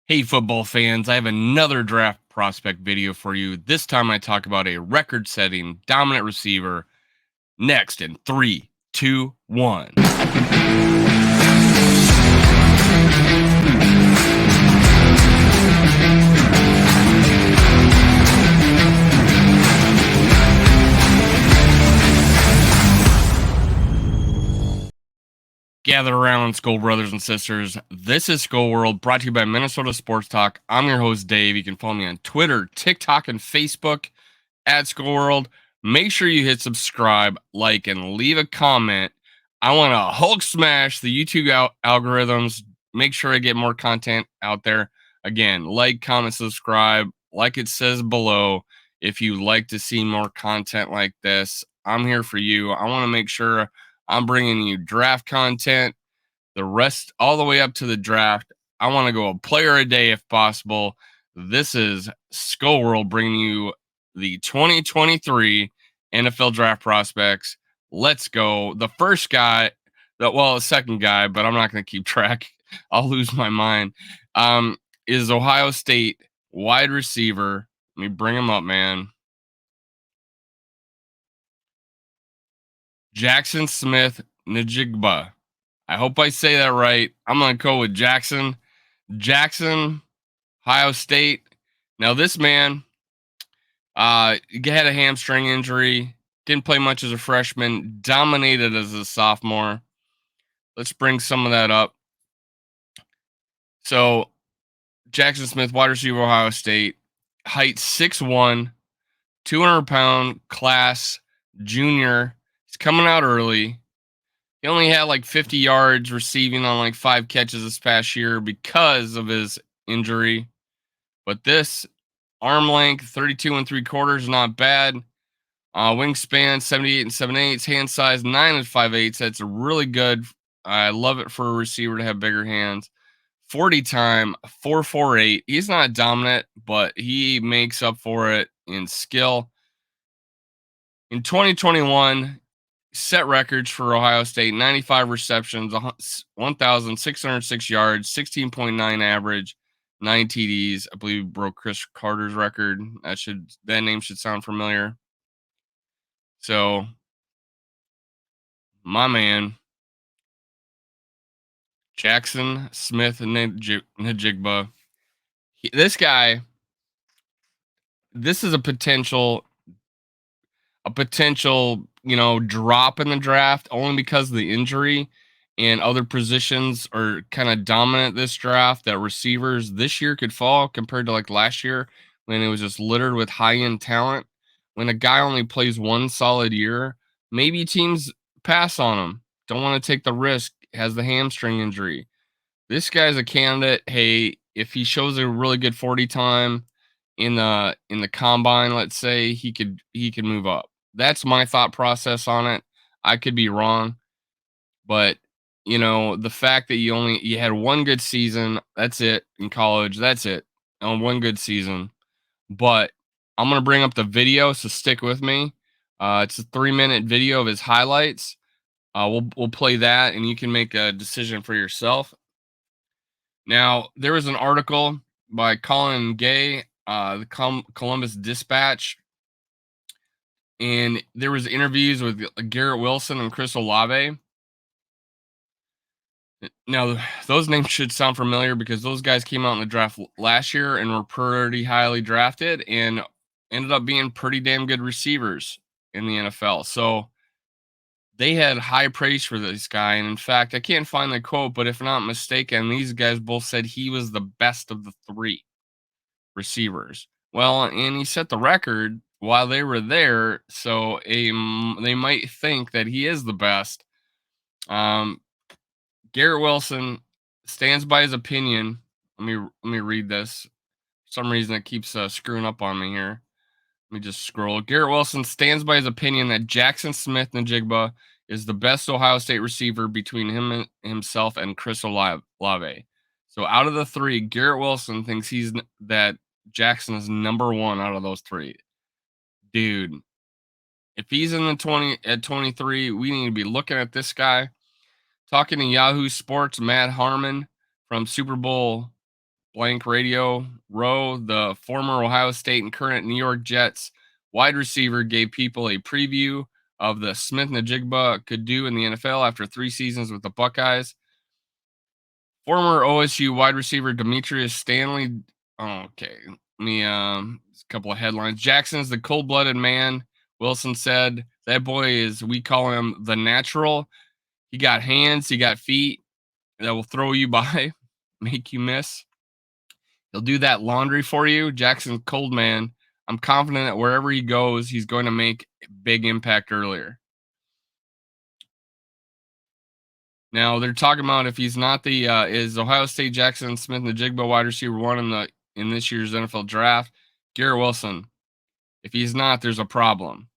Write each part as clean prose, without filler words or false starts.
Hey, football fans, I have another draft prospect video for you. This time I talk about a record setting dominant receiver. Next in three, two, one. Gather around, Skull brothers and sisters. This is Skull World, brought to you by Minnesota Sports Talk. I'm your host, Dave. You can follow me on Twitter, TikTok, and Facebook at Skull World. Make sure you hit subscribe, like, and leave a comment. I want to Hulk smash the YouTube algorithms. Make sure I get more content out there. Again, like, comment, subscribe, like it says below. If you like to see more content like this, I'm here for you. I want to make sure I'm bringing you draft content, the rest all the way up to the draft. I want to go a player a day if possible. This is Skull World bringing you the 2023 NFL draft prospects. Let's go. The first guy, the second guy, but I'm not going to keep track. I'll lose my mind. Is Ohio State wide receiver. Let me bring him up, man. Jaxon Smith-Njigba. I hope I say that right. I'm going to go with Jackson. Jackson, Ohio State. Now, this man had a hamstring injury, didn't play much as a freshman, dominated as a sophomore. Let's bring some of that up. So, Jaxon Smith, wide receiver, Ohio State, height 6'1, 200-pound class, junior. He's coming out early. He only had like 50 yards receiving on like 5 catches this past year because of his injury. But this arm length, 32 and 3/4, not bad. Wingspan, 78 and 7/8. Hand size, 9 and 5/8. That's really good. I love it for a receiver to have bigger hands. 40 time, 4.48. He's not dominant, but he makes up for it in skill. In 2021, set records for Ohio State: 95 receptions, 1,606 yards, 16.9 average, 9 TDs. I believe broke Chris Carter's record. That name should sound familiar. So, my man, Jaxon Smith-Njigba. This guy, this is a potential, drop in the draft only because of the injury and other positions are kind of dominant this draft that receivers this year could fall compared to like last year when it was just littered with high end talent. When a guy only plays one solid year, maybe teams pass on him. Don't want to take the risk, has the hamstring injury. This guy's a candidate. Hey, if he shows a really good 40 time in the combine, let's say, he could move up. That's my thought process on it. I could be wrong, but the fact that you had one good season, that's it in college, that's it. On one good season. But I'm going to bring up the video, so stick with me. It's a 3-minute video of his highlights. We'll play that and you can make a decision for yourself. Now, there was an article by Colin Gay, the Columbus Dispatch, and there was interviews with Garrett Wilson and Chris Olave. Now, those names should sound familiar because those guys came out in the draft last year and were pretty highly drafted and ended up being pretty damn good receivers in the NFL. So they had high praise for this guy. And in fact, I can't find the quote, but if not mistaken, these guys both said he was the best of the 3 receivers. Well, and he set the record while they were there, so they might think that he is the best. Garrett Wilson stands by his opinion. Let me read this. For some reason it keeps screwing up on me here. Let me just scroll. Garrett Wilson stands by his opinion that Jaxon Smith-Njigba is the best Ohio State receiver between himself and Chris Olave. So out of the 3, Garrett Wilson thinks that Jackson is number 1 out of those 3. Dude, if he's in the 23, we need to be looking at this guy. Talking to Yahoo Sports, Matt Harmon from Super Bowl blank radio row, the former Ohio State and current New York Jets wide receiver, gave people a preview of the Smith-Njigba could do in the NFL after 3 seasons with the Buckeyes. Former OSU wide receiver Demetrius Stanley. Oh, okay. Let me a couple of headlines. Jackson's the cold-blooded man. Wilson said that boy is, we call him the natural. He got hands, he got feet that will throw you by, make you miss. He'll do that laundry for you. Jackson cold man. I'm confident that wherever he goes, he's going to make a big impact earlier. Now they're talking about if he's not the is Ohio State Jaxon Smith-Njigba wide receiver one in this year's NFL draft. Garrett Wilson. If he's not, there's a problem.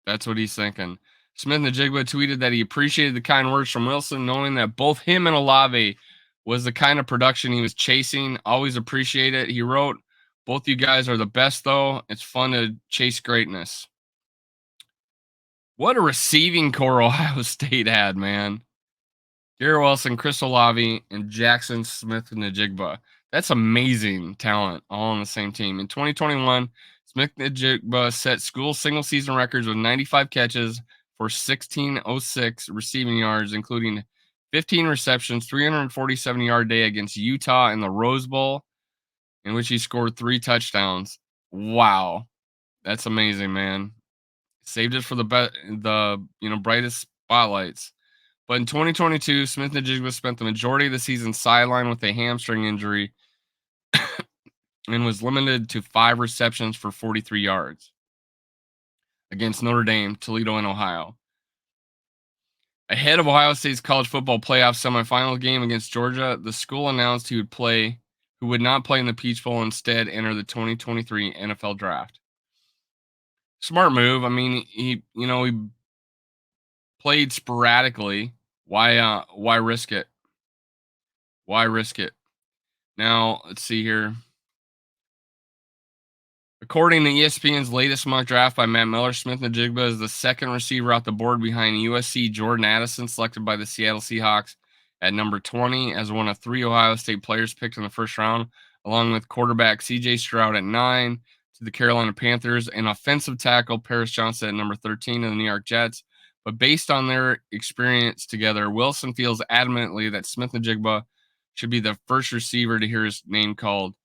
That's what he's thinking. Smith-Njigba tweeted that he appreciated the kind words from Wilson, knowing that both him and Olave was the kind of production he was chasing. Always appreciate it. He wrote, "Both you guys are the best, though. It's fun to chase greatness." What a receiving core Ohio State had, man. Garrett Wilson, Chris Olave, and Jaxon Smith-Njigba. That's amazing talent all on the same team. In 2021, Smith-Njigba set school single season records with 95 catches for 1606 receiving yards, including 15 receptions, 347-yard day against Utah in the Rose Bowl, in which he scored 3 touchdowns. Wow. That's amazing, man. Saved it for the brightest spotlights. But in 2022, Smith-Njigba spent the majority of the season sidelined with a hamstring injury and was limited to 5 receptions for 43 yards against Notre Dame, Toledo, and Ohio. Ahead of Ohio State's college football playoff semifinal game against Georgia, the school announced who would not play in the Peach Bowl, instead enter the 2023 NFL draft. Smart move. I mean, he played sporadically. Why risk it? Why risk it? Now, let's see here. According to ESPN's latest mock draft by Matt Miller, Smith-Njigba is the second receiver off the board behind USC Jordan Addison, selected by the Seattle Seahawks at number 20 as one of 3 Ohio State players picked in the first round, along with quarterback CJ Stroud at 9 to the Carolina Panthers and offensive tackle Paris Johnson at number 13 of the New York Jets. But based on their experience together, Wilson feels adamantly that Smith-Njigba should be the first receiver to hear his name called.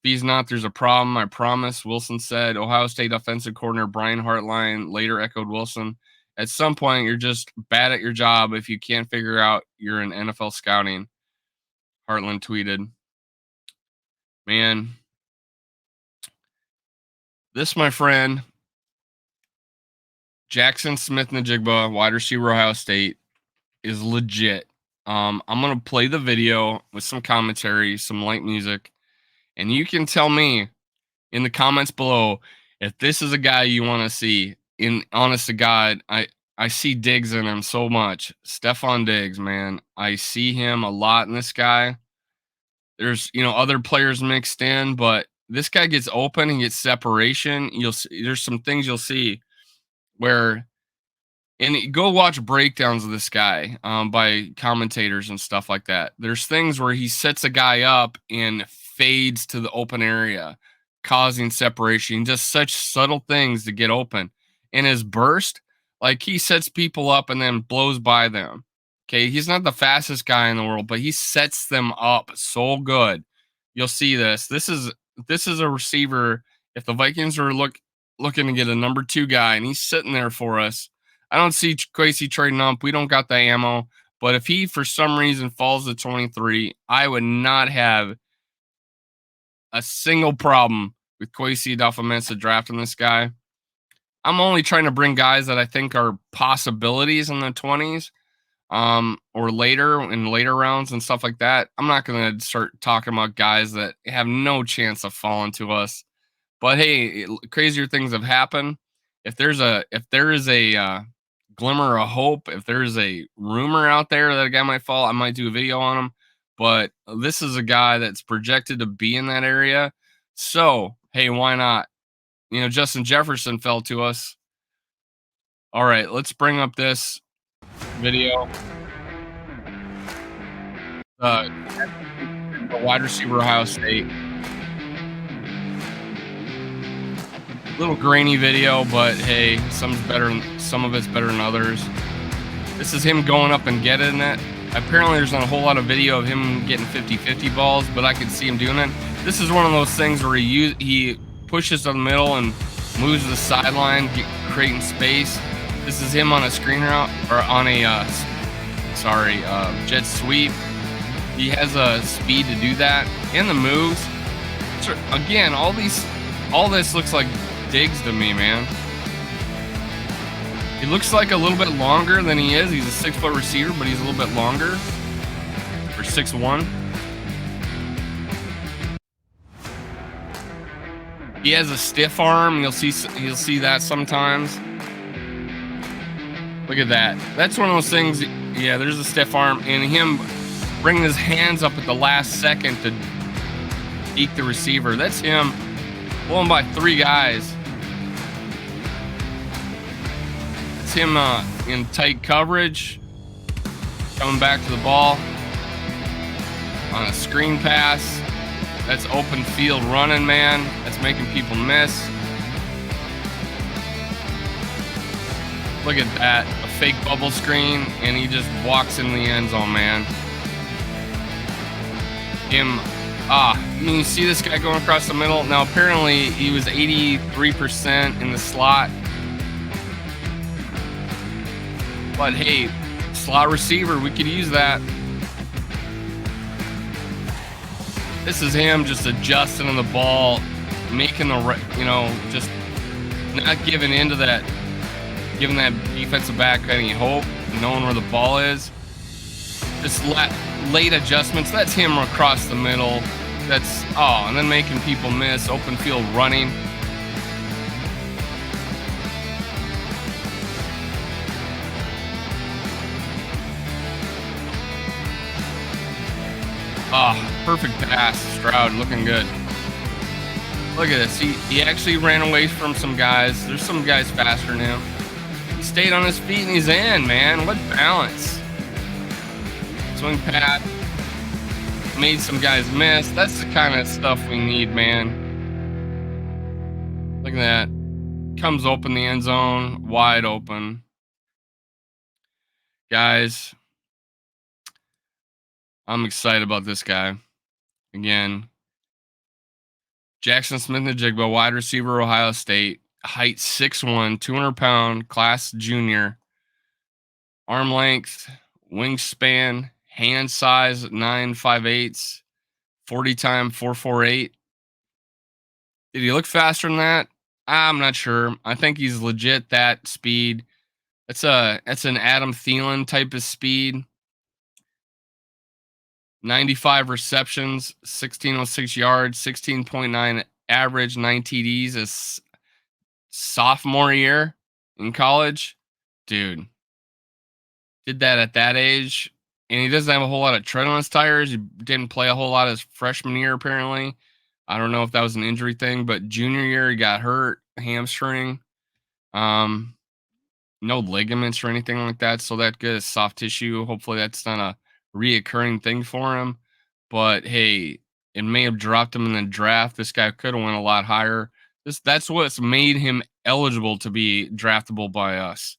If he's not, there's a problem, I promise, Wilson said. Ohio State offensive coordinator Brian Hartline later echoed Wilson. At some point, you're just bad at your job if you can't figure out you're in NFL scouting, Hartline tweeted. Man, this, my friend, Jaxon Smith-Njigba, wide receiver, Ohio State, is legit. I'm going to play the video with some commentary, some light music, and you can tell me in the comments below if this is a guy you want to see. In honest to God, I see Diggs in him so much. Stephon Diggs, man. I see him a lot in this guy. There's, other players mixed in, but this guy gets open and gets separation. You'll see, there's some things you'll see where, and go watch breakdowns of this guy by commentators and stuff like that. There's things where he sets a guy up and fades to the open area, causing separation. Just such subtle things to get open. In his burst, like he sets people up and then blows by them. Okay, he's not the fastest guy in the world, but he sets them up so good. You'll see this. This is a receiver. If the Vikings are looking to get a number 2 guy and he's sitting there for us, I don't see Kwesi trading up. We don't got the ammo. But if he, for some reason, falls to 23, I would not have a single problem with Kwesi Adolfo-Mensa drafting this guy. I'm only trying to bring guys that I think are possibilities in the 20s or later, in later rounds and stuff like that. I'm not going to start talking about guys that have no chance of falling to us. But hey, crazier things have happened. If there is a glimmer of hope, if there's a rumor out there that a guy might fall, I might do a video on him. But this is a guy that's projected to be in that area. So, hey, why not? Justin Jefferson fell to us. All right, let's bring up this video. wide receiver, Ohio State. Little grainy video, but hey, some of it's better than others. This is him going up and getting it. Apparently, there's not a whole lot of video of him getting 50-50 balls, but I could see him doing it. This is one of those things where he pushes to the middle and moves to the sideline, creating space. This is him on a screen route or on a jet sweep. He has a speed to do that and the moves. So again, all this looks like digs to me, man. He looks like a little bit longer than he is. He's a 6-foot receiver, but he's a little bit longer, or 6'1". He has a stiff arm. You'll see that sometimes. Look at that. That's one of those things. Yeah, there's a stiff arm, and him bringing his hands up at the last second to deke the receiver. That's him blowing by 3 guys. It's him in tight coverage, coming back to the ball on a screen pass. That's open field running, man. That's making people miss. Look at that, a fake bubble screen, and he just walks in the end zone, man. You see this guy going across the middle? Now, apparently, he was 83% in the slot. But hey, slot receiver, we could use that. This is him just adjusting on the ball, making just not giving into that, giving that defensive back any hope, knowing where the ball is. Just late adjustments. That's him across the middle. And then making people miss. Open field running. Perfect pass. Stroud looking good. Look at this. He actually ran away from some guys. There's some guys faster than him. He stayed on his feet and he's in, man. What balance. Swing pass. Made some guys miss. That's the kind of stuff we need, man. Look at that. Comes open the end zone. Wide open. Guys, I'm excited about this guy. Again, Jaxon Smith-Njigba, wide receiver, Ohio State. Height 6'1", 200-pound, class junior. Arm length, wingspan, hand size 9.58, 40 time 4.48. Did he look faster than that? I'm not sure. I think he's legit that speed. That's an Adam Thielen type of speed. 95 receptions, 1606 yards, 16.9 average, 9 TDs as sophomore year in college. Dude, did that at that age. And he doesn't have a whole lot of tread on his tires. He didn't play a whole lot his freshman year, apparently. I don't know if that was an injury thing, but junior year he got hurt, hamstring. No ligaments or anything like that. So that good is soft tissue. Hopefully that's not a reoccurring thing for him. But hey, it may have dropped him in the draft. This guy could have went a lot higher. That's what's made him eligible to be draftable by us.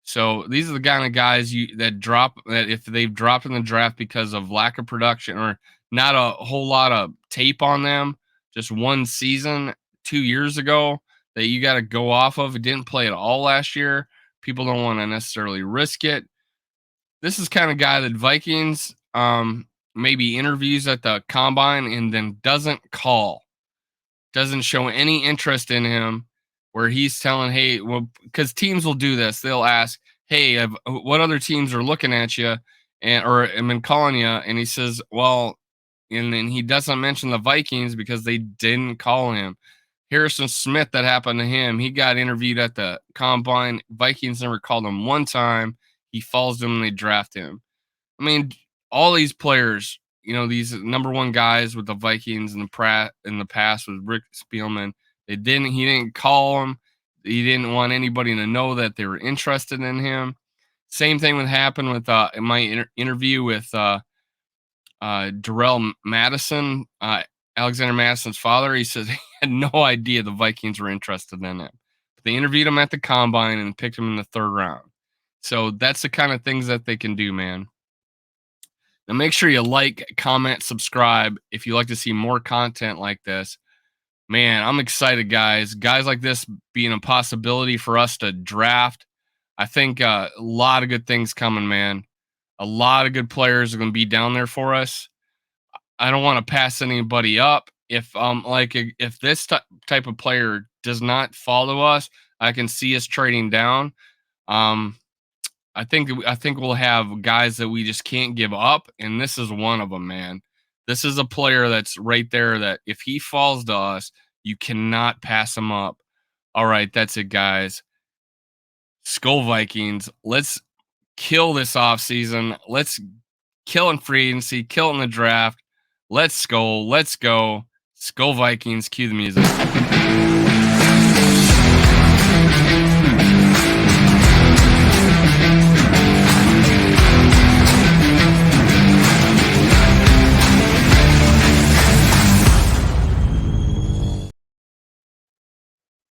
So these are the kind of guys that if they've dropped in the draft because of lack of production or not a whole lot of tape on them, just one season 2 years ago that you got to go off of. It didn't play at all last year. People don't want to necessarily risk it. This is kind of guy that Vikings maybe interviews at the combine and then doesn't show any interest in him, where he's telling, hey, well, because teams will do this. They'll ask, hey, what other teams are looking at you or have been calling you? And he says, well, and then he doesn't mention the Vikings because they didn't call him. Harrison Smith, that happened to him. He got interviewed at the combine. Vikings never called him one time. He falls to them and they draft him. I mean, all these players, these number one guys with the Vikings in the past was Rick Spielman. He didn't call him. He didn't want anybody to know that they were interested in him. Same thing would happen with in my interview with Darrell Madison, Alexander Madison's father. He says he had no idea the Vikings were interested in him. But they interviewed him at the combine and picked him in the 3rd round. So that's the kind of things that they can do, man. Now make sure you like, comment, subscribe if you like to see more content like this. Man, I'm excited, guys. Guys like this being a possibility for us to draft. I think a lot of good things coming, man. A lot of good players are going to be down there for us. I don't want to pass anybody up. If this type of player does not follow us, I can see us trading down. Um, I think we'll have guys that we just can't give up, and this is one of them, man. This is a player that's right there that if he falls to us, you cannot pass him up. All right, that's it, guys. Skol Vikings. Let's kill this offseason. Let's kill in free agency, kill in the draft. Let's skol. Let's go. Skol Vikings. Cue the music.